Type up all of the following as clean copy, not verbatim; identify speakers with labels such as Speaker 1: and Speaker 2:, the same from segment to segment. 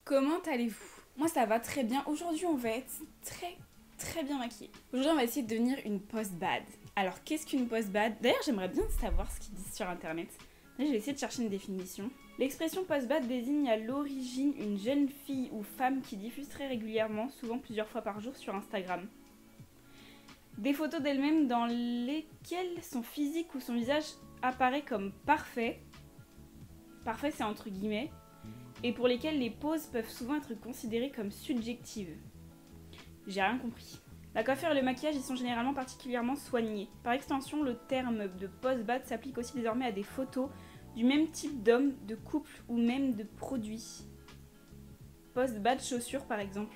Speaker 1: Comment allez-vous? Moi ça va très bien. Aujourd'hui on va être très bien maquillée. Aujourd'hui on va essayer de devenir une post-bad. Alors qu'est-ce qu'une post-bad? D'ailleurs j'aimerais bien savoir ce qu'ils disent sur internet. Là je vais essayer de chercher une définition. L'expression post-bad désigne à l'origine une jeune fille ou femme qui diffuse très régulièrement, souvent plusieurs fois par jour sur Instagram, des photos d'elle-même dans lesquelles son physique ou son visage apparaît comme parfait. Parfait c'est entre guillemets. Et pour lesquelles les poses peuvent souvent être considérées comme subjectives. J'ai rien compris. La coiffure et le maquillage y sont généralement particulièrement soignés. Par extension, le terme de post-bad s'applique aussi désormais à des photos du même type d'hommes, de couples ou même de produits. Post-bad chaussures par exemple.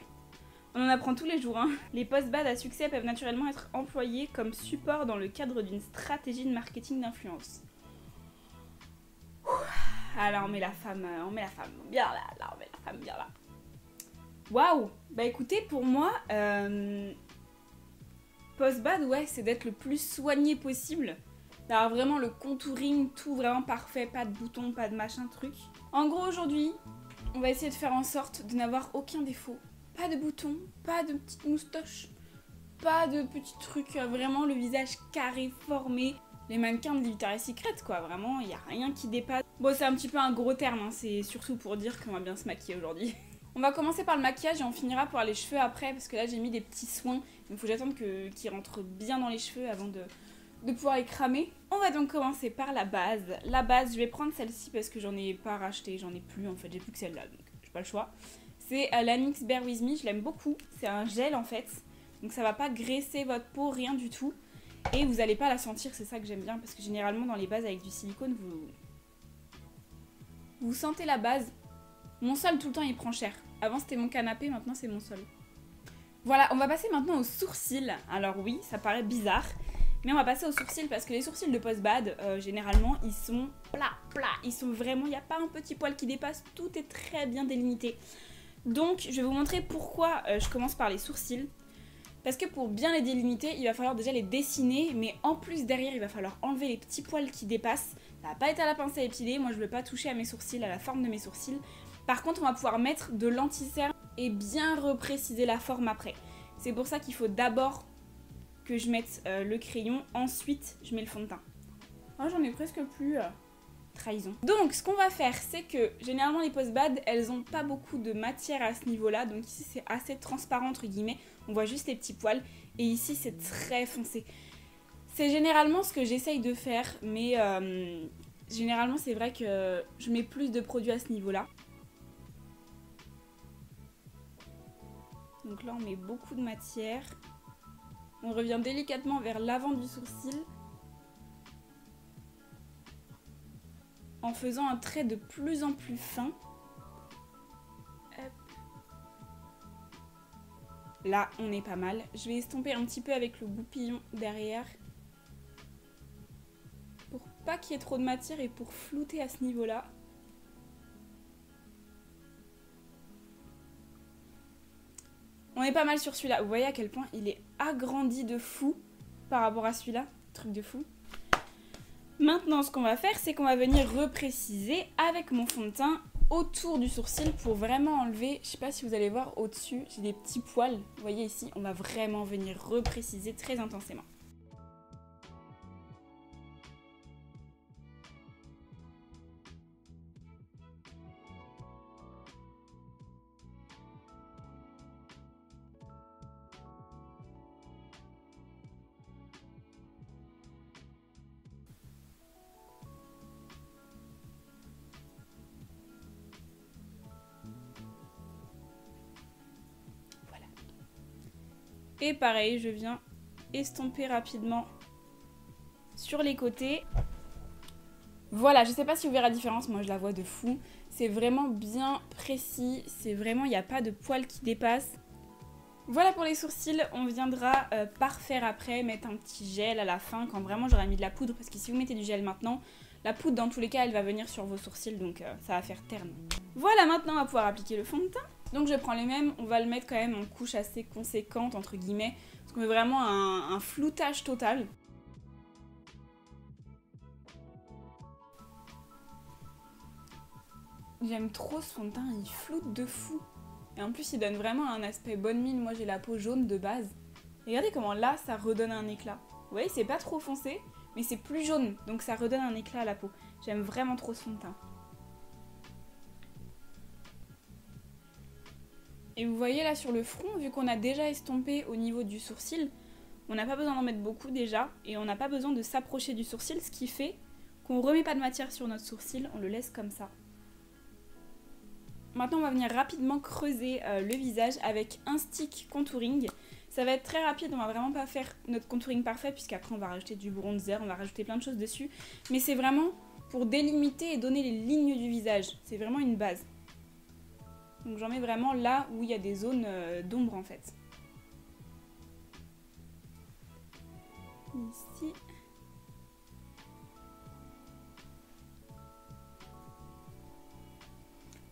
Speaker 1: On en apprend tous les jours, hein. Les post-bad à succès peuvent naturellement être employés comme support dans le cadre d'une stratégie de marketing d'influence. Ah là on met la femme bien là, on met la femme bien là. Waouh. Bah écoutez, pour moi, post-bad, ouais, c'est d'être le plus soigné possible. D'avoir vraiment le contouring, tout vraiment parfait, pas de boutons, pas de machin truc. En gros aujourd'hui, on va essayer de faire en sorte de n'avoir aucun défaut. Pas de boutons, pas de petites moustaches, pas de petits trucs, vraiment le visage carré, formé. Les mannequins de Victoria's Secret, quoi, vraiment, il n'y a rien qui dépasse. Bon, c'est un petit peu un gros terme, hein. C'est surtout pour dire qu'on va bien se maquiller aujourd'hui. On va commencer par le maquillage et on finira par les cheveux après, parce que là j'ai mis des petits soins. Il faut que j'attende qu'ils rentrent bien dans les cheveux avant de pouvoir les cramer. On va donc commencer par la base. La base, je vais prendre celle-ci parce que j'en ai pas racheté, j'en ai plus en fait, j'ai plus que celle-là, donc j'ai pas le choix. C'est la NYX Bear With Me, je l'aime beaucoup. C'est un gel en fait, donc ça va pas graisser votre peau, rien du tout. Et vous n'allez pas la sentir, c'est ça que j'aime bien, parce que généralement dans les bases avec du silicone, vous sentez la base. Mon sol tout le temps il prend cher. Avant c'était mon canapé, maintenant c'est mon sol. Voilà, on va passer maintenant aux sourcils. Alors oui, ça paraît bizarre, mais on va passer aux sourcils parce que les sourcils de post-bad, généralement, ils sont plats. Ils sont vraiment, il n'y a pas un petit poil qui dépasse, tout est très bien délimité. Donc je vais vous montrer pourquoi je commence par les sourcils. Parce que pour bien les délimiter, il va falloir déjà les dessiner, mais en plus derrière, il va falloir enlever les petits poils qui dépassent. Ça va pas être à la pince à épiler, moi je veux pas toucher à mes sourcils, à la forme de mes sourcils. Par contre, on va pouvoir mettre de l'anti-cerne et bien repréciser la forme après. C'est pour ça qu'il faut d'abord que je mette le crayon, ensuite je mets le fond de teint. Oh, j'en ai presque plus... Trahison. Donc ce qu'on va faire, c'est que généralement les post-bad, elles ont pas beaucoup de matière à ce niveau-là, donc ici c'est assez transparent entre guillemets, on voit juste les petits poils, et ici c'est très foncé. C'est généralement ce que j'essaye de faire, mais généralement c'est vrai que je mets plus de produits à ce niveau-là. Donc là on met beaucoup de matière, on revient délicatement vers l'avant du sourcil, en faisant un trait de plus en plus fin. Hop. Là, on est pas mal. Je vais estomper un petit peu avec le goupillon derrière. Pour pas qu'il y ait trop de matière et pour flouter à ce niveau-là. On est pas mal sur celui-là. Vous voyez à quel point il est agrandi de fou par rapport à celui-là. Truc de fou. Maintenant, ce qu'on va faire, c'est qu'on va venir repréciser avec mon fond de teint autour du sourcil pour vraiment enlever, je sais pas si vous allez voir au-dessus, j'ai des petits poils. Vous voyez ici, on va vraiment venir repréciser très intensément. Et pareil, je viens estomper rapidement sur les côtés. Voilà, je sais pas si vous verrez la différence, moi je la vois de fou. C'est vraiment bien précis, c'est vraiment, il n'y a pas de poils qui dépassent. Voilà pour les sourcils, on viendra parfaire après, mettre un petit gel à la fin quand vraiment j'aurai mis de la poudre. Parce que si vous mettez du gel maintenant, la poudre dans tous les cas elle va venir sur vos sourcils, donc ça va faire terne. Voilà, maintenant on va pouvoir appliquer le fond de teint. Donc je prends les mêmes, on va le mettre quand même en couche assez conséquente entre guillemets, parce qu'on veut vraiment un floutage total. J'aime trop ce fond de teint, il floute de fou. Et en plus, il donne vraiment un aspect bonne mine. Moi, j'ai la peau jaune de base. Et regardez comment là, ça redonne un éclat. Vous voyez, c'est pas trop foncé, mais c'est plus jaune. Donc ça redonne un éclat à la peau. J'aime vraiment trop ce fond de teint. Et vous voyez là sur le front, vu qu'on a déjà estompé au niveau du sourcil, on n'a pas besoin d'en mettre beaucoup déjà. Et on n'a pas besoin de s'approcher du sourcil, ce qui fait qu'on remet pas de matière sur notre sourcil, on le laisse comme ça. Maintenant, on va venir rapidement creuser le visage avec un stick contouring. Ça va être très rapide, on va vraiment pas faire notre contouring parfait puisqu'après on va rajouter du bronzer, on va rajouter plein de choses dessus. Mais c'est vraiment pour délimiter et donner les lignes du visage. C'est vraiment une base. Donc j'en mets vraiment là où il y a des zones d'ombre en fait. Ici.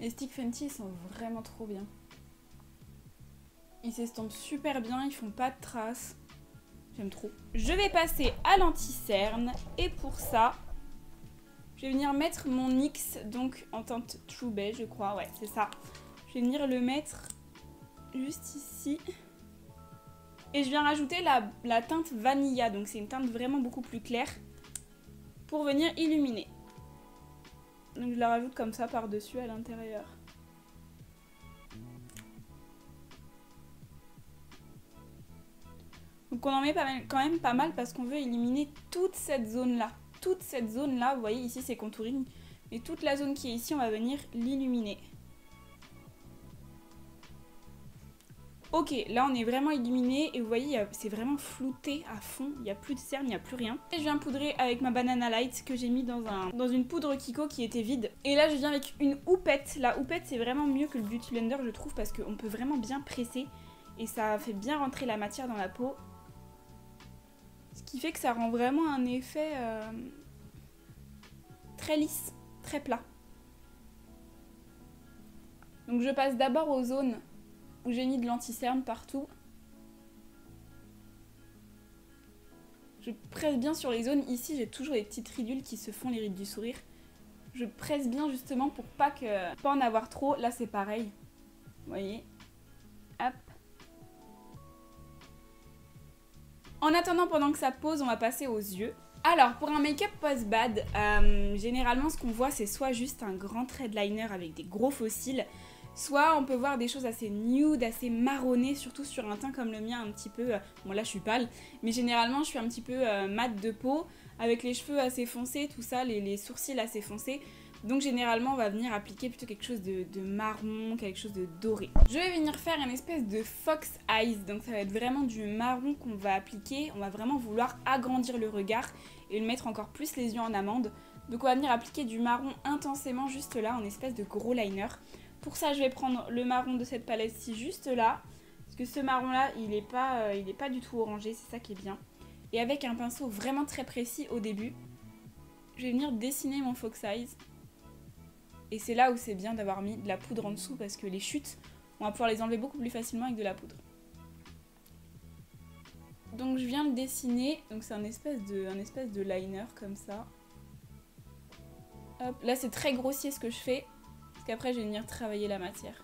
Speaker 1: Les sticks Fenty sont vraiment trop bien. Ils s'estompent super bien, ils font pas de traces. J'aime trop. Je vais passer à l'anti-cerne et pour ça, je vais venir mettre mon NYX donc en teinte True Beige, je crois. Ouais, c'est ça. Je vais venir le mettre juste ici. Et je viens rajouter la teinte Vanilla, donc c'est une teinte vraiment beaucoup plus claire pour venir illuminer. Donc je la rajoute comme ça par-dessus à l'intérieur. Donc on en met quand même pas mal parce qu'on veut éliminer toute cette zone-là. Toute cette zone-là, vous voyez ici c'est contouring. Et toute la zone qui est ici, on va venir l'illuminer. Ok, là on est vraiment illuminé et vous voyez, c'est vraiment flouté à fond. Il n'y a plus de cerne, il n'y a plus rien. Et je viens poudrer avec ma Banana Light que j'ai mis dans une poudre Kiko qui était vide. Et là je viens avec une houppette. La houppette c'est vraiment mieux que le Beauty Blender je trouve parce qu'on peut vraiment bien presser. Et ça fait bien rentrer la matière dans la peau. Ce qui fait que ça rend vraiment un effet très lisse, très plat. Donc je passe d'abord aux zones où j'ai mis de l'anti-cerne partout. Je presse bien sur les zones. Ici, j'ai toujours des petites ridules qui se font, les rides du sourire. Je presse bien justement pour pas en avoir trop. Là, c'est pareil. Vous voyez. Hop. En attendant, pendant que ça pose, on va passer aux yeux. Alors, pour un make-up post-bad, généralement, ce qu'on voit, c'est soit juste un grand trait de liner avec des gros faux cils, soit on peut voir des choses assez nude, assez marronnées, surtout sur un teint comme le mien, un petit peu... bon là je suis pâle, mais généralement je suis un petit peu mat de peau, avec les cheveux assez foncés, tout ça, les sourcils assez foncés. Donc généralement on va venir appliquer plutôt quelque chose de marron, quelque chose de doré. Je vais venir faire une espèce de fox eyes, donc ça va être vraiment du marron qu'on va appliquer. On va vraiment vouloir agrandir le regard et le mettre encore plus les yeux en amande. Donc on va venir appliquer du marron intensément juste là, en espèce de gros liner. Pour ça, je vais prendre le marron de cette palette-ci juste là. Parce que ce marron-là, il est pas du tout orangé, c'est ça qui est bien. Et avec un pinceau vraiment très précis au début, je vais venir dessiner mon fox eyes. Et c'est là où c'est bien d'avoir mis de la poudre en dessous parce que les chutes, on va pouvoir les enlever beaucoup plus facilement avec de la poudre. Donc je viens le dessiner, donc c'est un espèce de liner comme ça. Hop, là c'est très grossier ce que je fais. Qu'après je vais venir travailler la matière.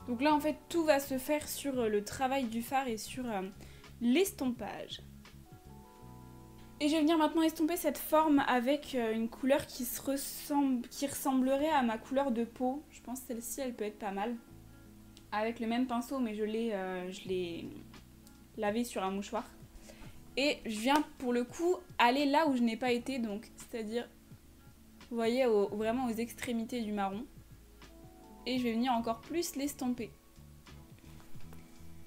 Speaker 1: Donc là en fait tout va se faire sur le travail du fard et sur l'estompage. Et je vais venir maintenant estomper cette forme avec une couleur qui ressemblerait à ma couleur de peau. Je pense que celle-ci elle peut être pas mal. Avec le même pinceau mais je l'ai lavé sur un mouchoir. Et je viens pour le coup aller là où je n'ai pas été, donc c'est-à-dire, vous voyez, vraiment aux extrémités du marron. Et je vais venir encore plus l'estomper.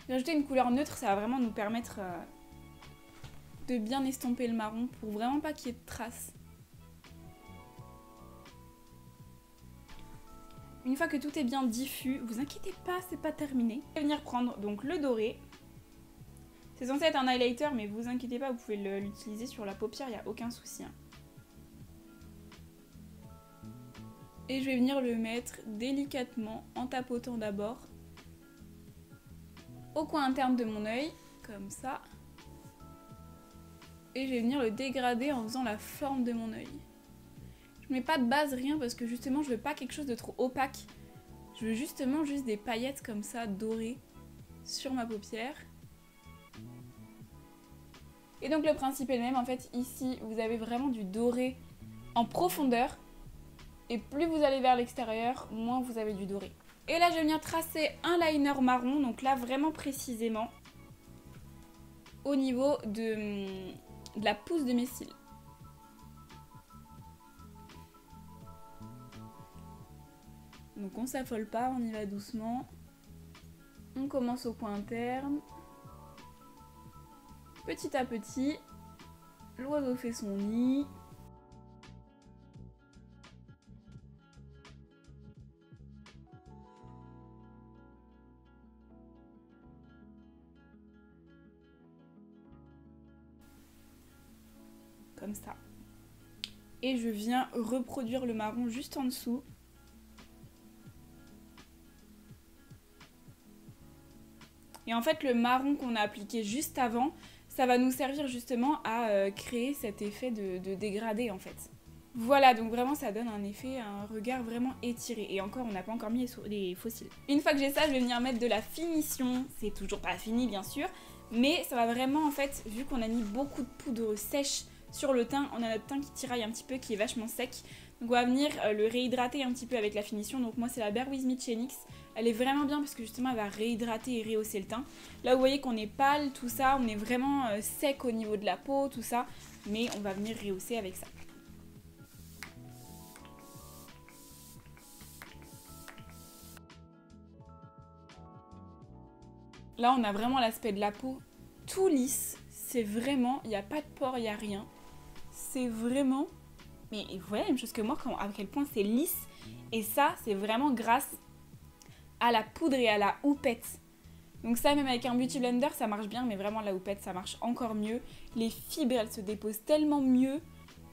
Speaker 1: J'ai ajouté une couleur neutre, ça va vraiment nous permettre de bien estomper le marron pour vraiment pas qu'il y ait de traces. Une fois que tout est bien diffus, vous inquiétez pas, c'est pas terminé. Je vais venir prendre donc le doré. C'est censé être un highlighter, mais vous inquiétez pas, vous pouvez l'utiliser sur la paupière, il n'y a aucun souci. Et je vais venir le mettre délicatement en tapotant d'abord au coin interne de mon œil, comme ça. Et je vais venir le dégrader en faisant la forme de mon œil. Je mets pas de base, rien, parce que justement je veux pas quelque chose de trop opaque. Je veux justement juste des paillettes comme ça, dorées, sur ma paupière. Et donc le principe est le même, en fait ici vous avez vraiment du doré en profondeur. Et plus vous allez vers l'extérieur, moins vous avez du doré. Et là je vais venir tracer un liner marron, donc là vraiment précisément au niveau de la pousse de mes cils. Donc on s'affole pas, on y va doucement. On commence au coin interne. Petit à petit, l'oiseau fait son nid. Comme ça. Et je viens reproduire le marron juste en dessous. Et en fait, le marron qu'on a appliqué juste avant, ça va nous servir justement à créer cet effet de dégradé en fait. Voilà, donc vraiment ça donne un effet, un regard vraiment étiré. Et encore, on n'a pas encore mis les fossiles. Une fois que j'ai ça, je vais venir mettre de la finition. C'est toujours pas fini bien sûr, mais ça va vraiment en fait, vu qu'on a mis beaucoup de poudre sèche sur le teint, on a notre teint qui tiraille un petit peu, qui est vachement sec. Donc on va venir le réhydrater un petit peu avec la finition. Donc moi c'est la Bare With Me de chez NYX. Elle est vraiment bien parce que justement elle va réhydrater et rehausser le teint. Là vous voyez qu'on est pâle, tout ça, on est vraiment sec au niveau de la peau, tout ça. Mais on va venir rehausser avec ça. Là on a vraiment l'aspect de la peau tout lisse. C'est vraiment, il n'y a pas de pores, il n'y a rien. C'est vraiment... Mais vous voyez la même chose que moi, à quel point c'est lisse. Et ça, c'est vraiment grâce à la poudre et à la houppette. Donc ça, même avec un Beauty Blender, ça marche bien, mais vraiment la houppette, ça marche encore mieux. Les fibres, elles se déposent tellement mieux.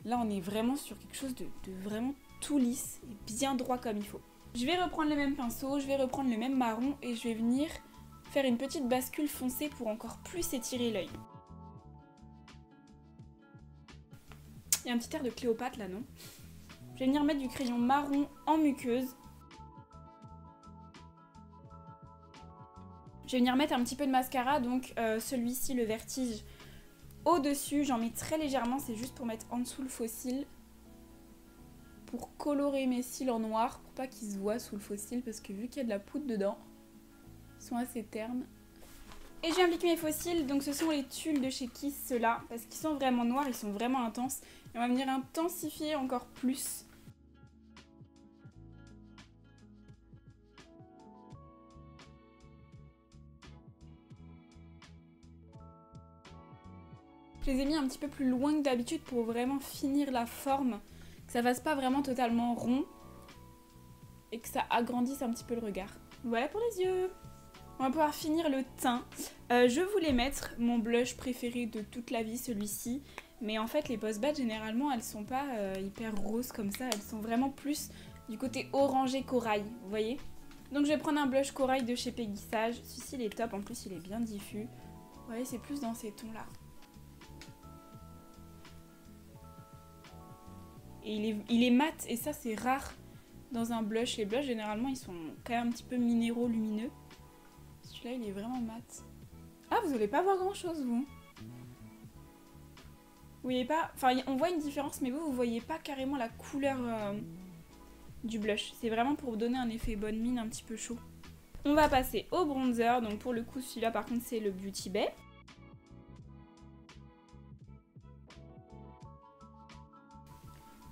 Speaker 1: Là, on est vraiment sur quelque chose de vraiment tout lisse et bien droit comme il faut. Je vais reprendre le même pinceau, je vais reprendre le même marron et je vais venir faire une petite bascule foncée pour encore plus étirer l'œil. Il y a un petit air de Cléopâtre là, non? Je vais venir mettre du crayon marron en muqueuse. Je vais venir mettre un petit peu de mascara, donc celui-ci, le Vertige, au-dessus. J'en mets très légèrement, c'est juste pour mettre en dessous le faux cil. Pour colorer mes cils en noir, pour pas qu'ils se voient sous le faux cil, parce que vu qu'il y a de la poudre dedans, ils sont assez ternes. Et j'ai appliqué mes faux cils, donc ce sont les Tulle de chez Kiss, ceux-là, parce qu'ils sont vraiment noirs, ils sont vraiment intenses. Et on va venir intensifier encore plus. Je les ai mis un petit peu plus loin que d'habitude pour vraiment finir la forme, que ça fasse pas vraiment totalement rond et que ça agrandisse un petit peu le regard. Voilà pour les yeux. On va pouvoir finir le teint. Je voulais mettre mon blush préféré de toute la vie, celui-ci. Mais en fait, les Boss Bad, généralement, elles sont pas hyper roses comme ça. Elles sont vraiment plus du côté orangé corail, vous voyez? Donc je vais prendre un blush corail de chez Peggy Sage. Celui-ci, il est top. En plus, il est bien diffus. Vous voyez, c'est plus dans ces tons-là. Et il est mat. Et ça, c'est rare dans un blush. Les blushs, généralement, ils sont quand même un petit peu minéraux, lumineux. Celui-là, il est vraiment mat. Ah, vous n'allez pas voir grand-chose, vous. Vous voyez pas... Enfin, on voit une différence, mais vous voyez pas carrément la couleur du blush. C'est vraiment pour donner un effet bonne mine un petit peu chaud. On va passer au bronzer. Donc pour le coup, celui-là, par contre, c'est le Beauty Bay.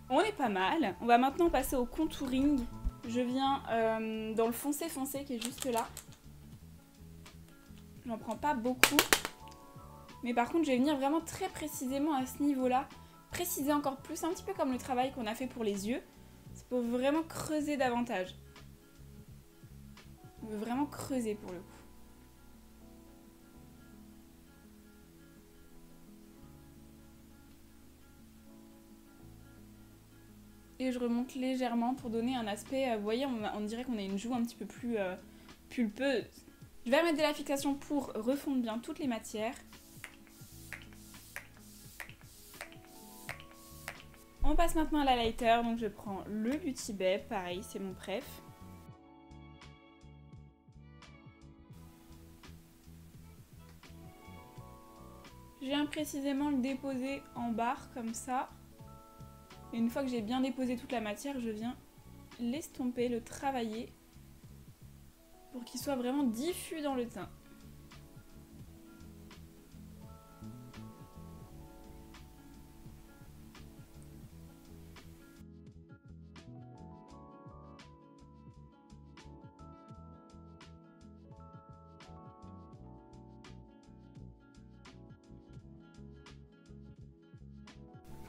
Speaker 1: On est pas mal. On va maintenant passer au contouring. Je viens dans le foncé foncé qui est juste là. J'en prends pas beaucoup. Mais par contre, je vais venir vraiment très précisément à ce niveau-là. Préciser encore plus, un petit peu comme le travail qu'on a fait pour les yeux. C'est pour vraiment creuser davantage. On veut vraiment creuser pour le coup. Et je remonte légèrement pour donner un aspect, vous voyez, on dirait qu'on a une joue un petit peu plus pulpeuse. Je vais remettre de la fixation pour refondre bien toutes les matières. On passe maintenant à la lighter, donc je prends le Beauty Bay, pareil, c'est mon préf. Je viens précisément le déposer en barre comme ça. Et une fois que j'ai bien déposé toute la matière, je viens l'estomper, le travailler pour qu'il soit vraiment diffus dans le teint.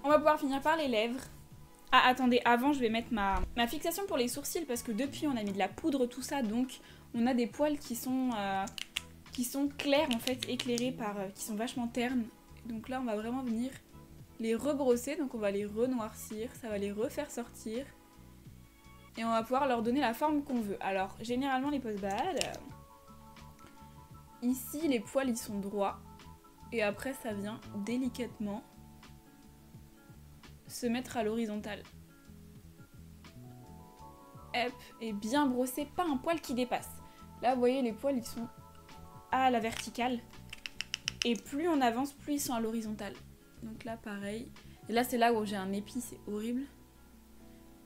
Speaker 1: On va pouvoir finir par les lèvres. Ah, attendez, avant, je vais mettre ma fixation pour les sourcils parce que depuis, on a mis de la poudre, tout ça, donc on a des poils qui sont clairs, en fait, éclairés par... qui sont vachement ternes. Donc là, on va vraiment venir les rebrosser, donc on va les renoircir, ça va les refaire sortir. Et on va pouvoir leur donner la forme qu'on veut. Alors, généralement, les post-bad, ici, les poils, ils sont droits. Et après, ça vient délicatement se mettre à l'horizontale. Hop, et bien brosser, pas un poil qui dépasse. Là, vous voyez, les poils, ils sont à la verticale. Et plus on avance, plus ils sont à l'horizontale. Donc là, pareil. Et là, c'est là où j'ai un épi, c'est horrible.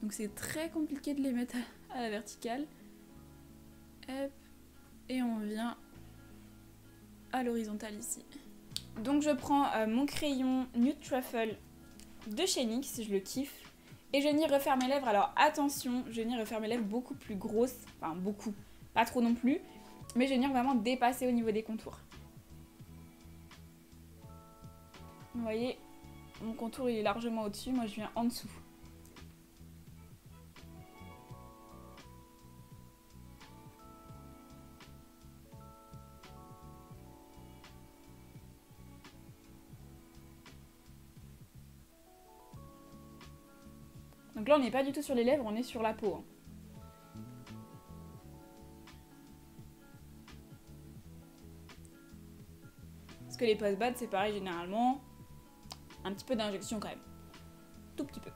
Speaker 1: Donc c'est très compliqué de les mettre à la verticale. Hop, et on vient à l'horizontale ici. Donc je prends mon crayon Nude Truffle de chez NYX, je le kiffe. Et je vais venir refaire mes lèvres. Alors attention, je vais venir refaire mes lèvres beaucoup plus grosses. Enfin beaucoup, pas trop non plus. Mais je vais venir vraiment dépasser au niveau des contours. Vous voyez, mon contour il est largement au-dessus, moi je viens en dessous. Donc là on n'est pas du tout sur les lèvres, on est sur la peau. Parce que les post-bad c'est pareil généralement. Un petit peu d'injection quand même. Tout petit peu.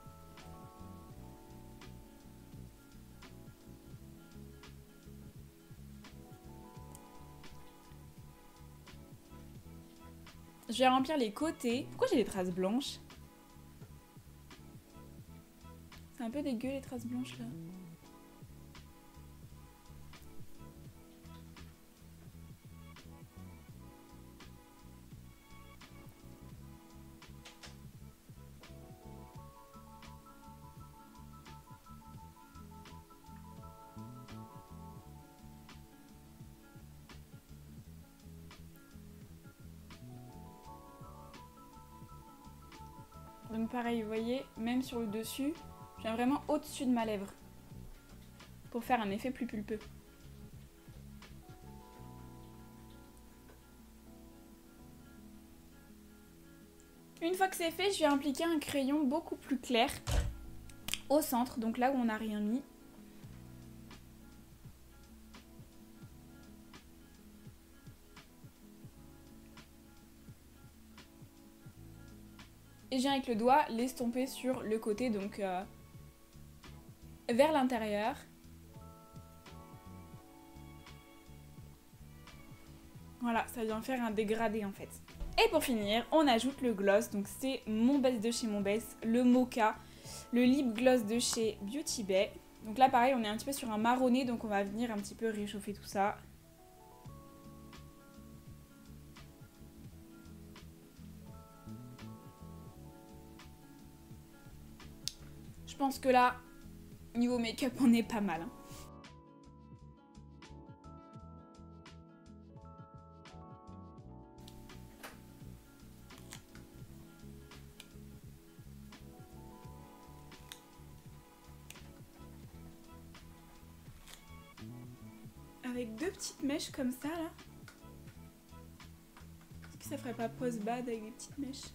Speaker 1: Je vais remplir les côtés. Pourquoi j'ai des traces blanches? C'est un peu dégueu les traces blanches là. Donc pareil, vous voyez, même sur le dessus, je viens vraiment au-dessus de ma lèvre. Pour faire un effet plus pulpeux. Une fois que c'est fait, je vais appliquer un crayon beaucoup plus clair au centre, donc là où on n'a rien mis. Et je viens avec le doigt l'estomper sur le côté, donc vers l'intérieur. Voilà, ça vient faire un dégradé en fait. Et pour finir, on ajoute le gloss, donc c'est mon base de chez Mon Base, le Mocha, le lip gloss de chez Beauty Bay. Donc là pareil, on est un petit peu sur un marronné, donc on va venir un petit peu réchauffer tout ça. Je pense que là, niveau make-up, on est pas mal. Avec deux petites mèches comme ça là. Est-ce que ça ferait pas post-bad avec des petites mèches?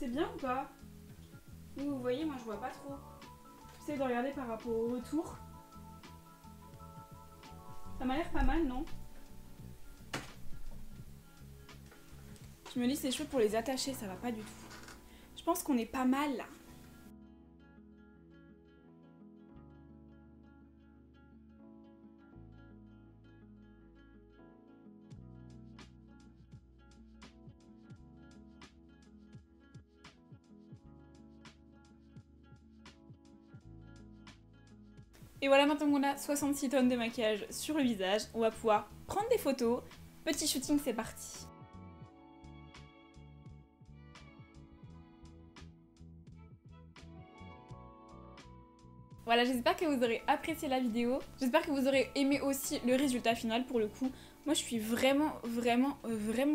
Speaker 1: C'est bien ou pas? Vous voyez, moi je vois pas trop. J'essaie de regarder par rapport au retour. Ça m'a l'air pas mal, non? Je me lisse les cheveux pour les attacher, ça va pas du tout. Je pense qu'on est pas mal là. Et voilà, maintenant qu'on a 66 tonnes de maquillage sur le visage, on va pouvoir prendre des photos. Petit shooting, c'est parti. Voilà, j'espère que vous aurez apprécié la vidéo. J'espère que vous aurez aimé aussi le résultat final pour le coup. Moi, je suis vraiment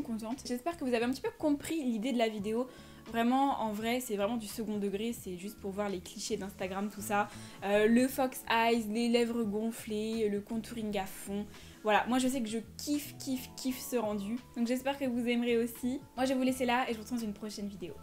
Speaker 1: contente. J'espère que vous avez un petit peu compris l'idée de la vidéo. Vraiment, en vrai, c'est vraiment du second degré. C'est juste pour voir les clichés d'Instagram, tout ça. Le fox eyes, les lèvres gonflées, le contouring à fond. Voilà, moi je sais que je kiffe ce rendu. Donc j'espère que vous aimerez aussi. Moi, je vais vous laisser là et je vous retrouve dans une prochaine vidéo.